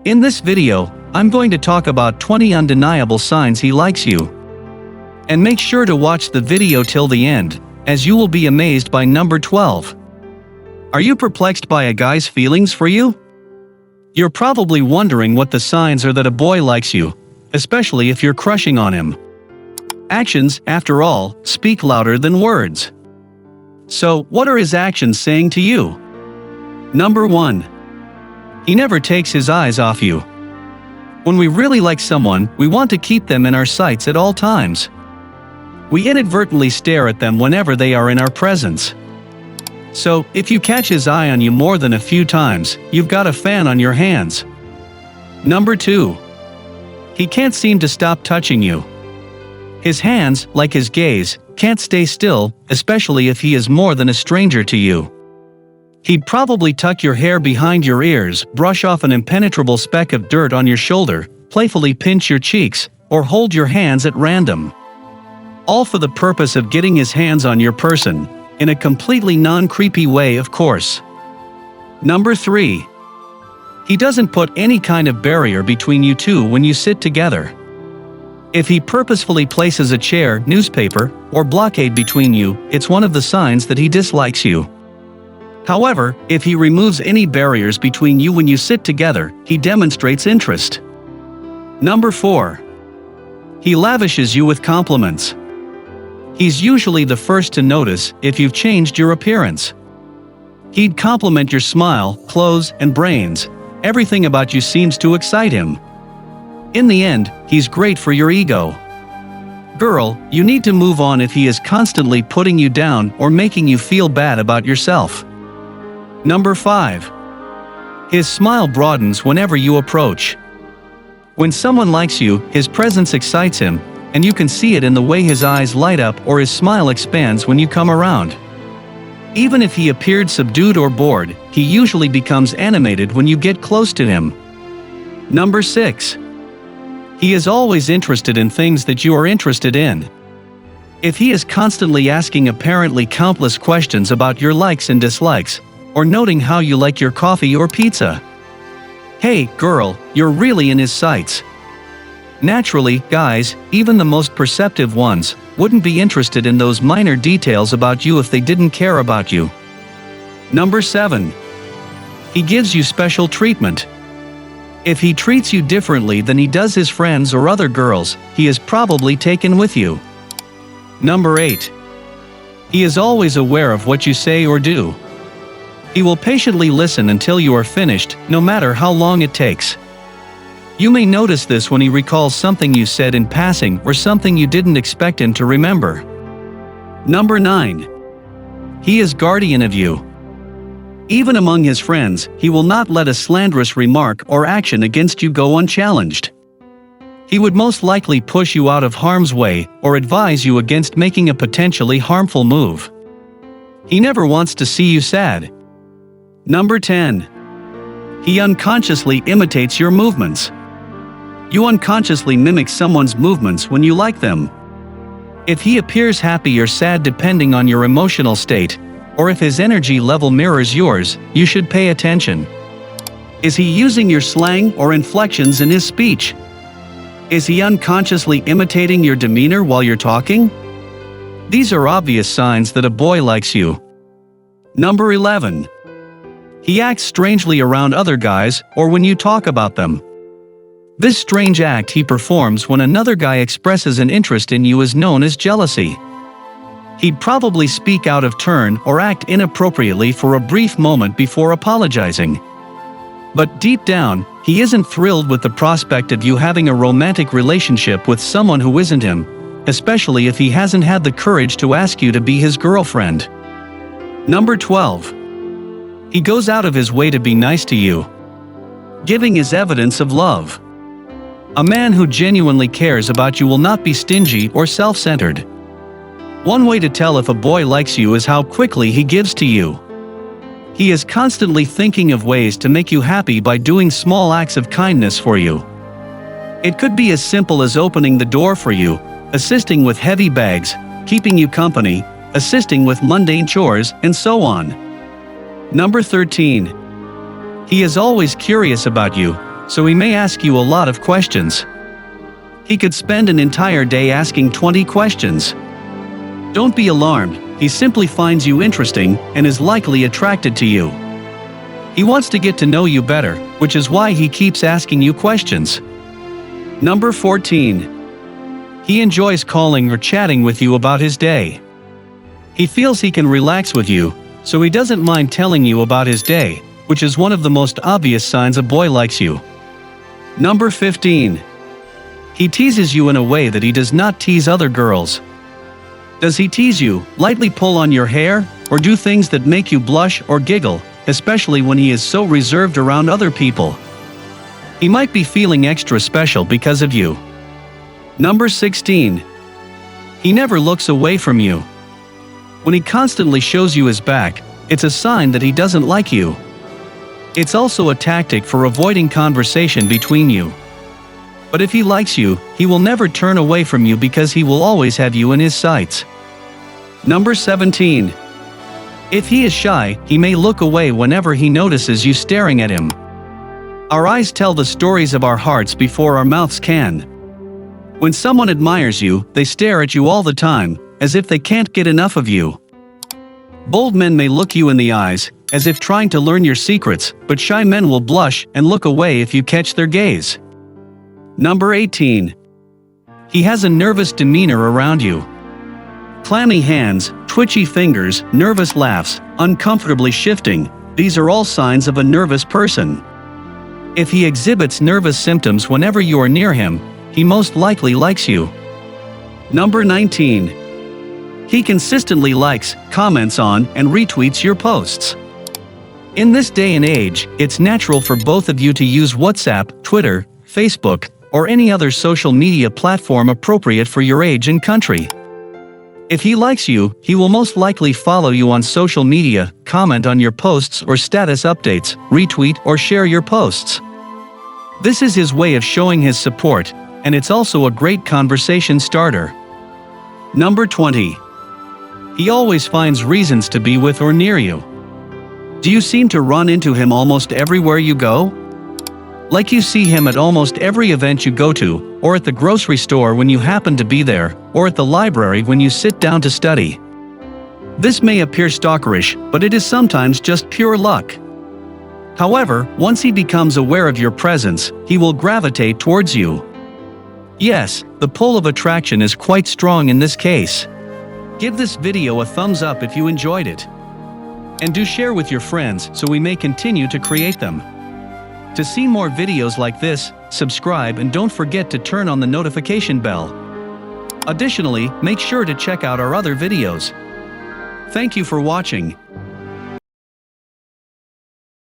In this video, I'm going to talk about 20 undeniable signs he likes you. And make sure to watch the video till the end, as you will be amazed by number 12. Are you perplexed by a guy's feelings for you? You're probably wondering what the signs are that a boy likes you, especially if you're crushing on him. Actions, after all, speak louder than words. So, what are his actions saying to you? Number 1. He never takes his eyes off you. When we really like someone, we want to keep them in our sights at all times. We inadvertently stare at them whenever they are in our presence. So, if you catch his eye on you more than a few times, you've got a fan on your hands. Number 2. He can't seem to stop touching you. His hands, like his gaze, can't stay still, especially if he is more than a stranger to you. He'd probably tuck your hair behind your ears, brush off an impenetrable speck of dirt on your shoulder, playfully pinch your cheeks, or hold your hands at random. All for the purpose of getting his hands on your person, in a completely non-creepy way, of course. Number 3. He doesn't put any kind of barrier between you two when you sit together. If he purposefully places a chair, newspaper, or blockade between you, it's one of the signs that he dislikes you. However, if he removes any barriers between you when you sit together, he demonstrates interest. Number 4. He lavishes you with compliments. He's usually the first to notice if you've changed your appearance. He'd compliment your smile, clothes, and brains. Everything about you seems to excite him. In the end, he's great for your ego. Girl, you need to move on if he is constantly putting you down or making you feel bad about yourself. Number 5. His smile broadens whenever you approach. When someone likes you, his presence excites him, and you can see it in the way his eyes light up or his smile expands when you come around. Even if he appeared subdued or bored, he usually becomes animated when you get close to him. Number 6. He is always interested in things that you are interested in. If he is constantly asking apparently countless questions about your likes and dislikes, or noting how you like your coffee or pizza. Hey, girl, you're really in his sights. Naturally, guys, even the most perceptive ones, wouldn't be interested in those minor details about you if they didn't care about you. Number 7. He gives you special treatment. If he treats you differently than he does his friends or other girls, he is probably taken with you. Number 8. He is always aware of what you say or do. He will patiently listen until you are finished, no matter how long it takes. You may notice this when he recalls something you said in passing or something you didn't expect him to remember. Number 9. He is guardian of you. Even among his friends, he will not let a slanderous remark or action against you go unchallenged. He would most likely push you out of harm's way or advise you against making a potentially harmful move. He never wants to see you sad. Number 10. He unconsciously imitates your movements. You unconsciously mimic someone's movements when you like them. If he appears happy or sad depending on your emotional state, or if his energy level mirrors yours, you should pay attention. Is he using your slang or inflections in his speech? Is he unconsciously imitating your demeanor while you're talking? These are obvious signs that a boy likes you. Number 11. He acts strangely around other guys or when you talk about them. This strange act he performs when another guy expresses an interest in you is known as jealousy. He'd probably speak out of turn or act inappropriately for a brief moment before apologizing. But deep down, he isn't thrilled with the prospect of you having a romantic relationship with someone who isn't him, especially if he hasn't had the courage to ask you to be his girlfriend. Number 12. He goes out of his way to be nice to you. Giving is evidence of love. A man who genuinely cares about you will not be stingy or self-centered. One way to tell if a boy likes you is how quickly he gives to you. He is constantly thinking of ways to make you happy by doing small acts of kindness for you. It could be as simple as opening the door for you, assisting with heavy bags, keeping you company, assisting with mundane chores, and so on. Number 13. He is always curious about you, so he may ask you a lot of questions. He could spend an entire day asking 20 questions. Don't be alarmed, he simply finds you interesting and is likely attracted to you. He wants to get to know you better, which is why he keeps asking you questions. Number 14. He enjoys calling or chatting with you about his day. He feels he can relax with you, so he doesn't mind telling you about his day, which is one of the most obvious signs a boy likes you. Number 15. He teases you in a way that he does not tease other girls. Does he tease you, lightly pull on your hair, or do things that make you blush or giggle, especially when he is so reserved around other people? He might be feeling extra special because of you. Number 16. He never looks away from you. When he constantly shows you his back, it's a sign that he doesn't like you. It's also a tactic for avoiding conversation between you. But if he likes you, he will never turn away from you because he will always have you in his sights. Number 17. If he is shy, he may look away whenever he notices you staring at him. Our eyes tell the stories of our hearts before our mouths can. When someone admires you, they stare at you all the time, as if they can't get enough of you. Bold men may look you in the eyes, as if trying to learn your secrets, but shy men will blush and look away if you catch their gaze. Number 18. He has a nervous demeanor around you. Clammy hands, twitchy fingers, nervous laughs, uncomfortably shifting, these are all signs of a nervous person. If he exhibits nervous symptoms whenever you are near him, he most likely likes you. Number 19. He consistently likes, comments on, and retweets your posts. In this day and age, it's natural for both of you to use WhatsApp, Twitter, Facebook, or any other social media platform appropriate for your age and country. If he likes you, he will most likely follow you on social media, comment on your posts or status updates, retweet or share your posts. This is his way of showing his support, and it's also a great conversation starter. Number 20. He always finds reasons to be with or near you. Do you seem to run into him almost everywhere you go? Like you see him at almost every event you go to, or at the grocery store when you happen to be there, or at the library when you sit down to study. This may appear stalkerish, but it is sometimes just pure luck. However, once he becomes aware of your presence, he will gravitate towards you. Yes, the pull of attraction is quite strong in this case. Give this video a thumbs up if you enjoyed it. And do share with your friends so we may continue to create them. To see more videos like this, subscribe and don't forget to turn on the notification bell. Additionally, make sure to check out our other videos. Thank you for watching.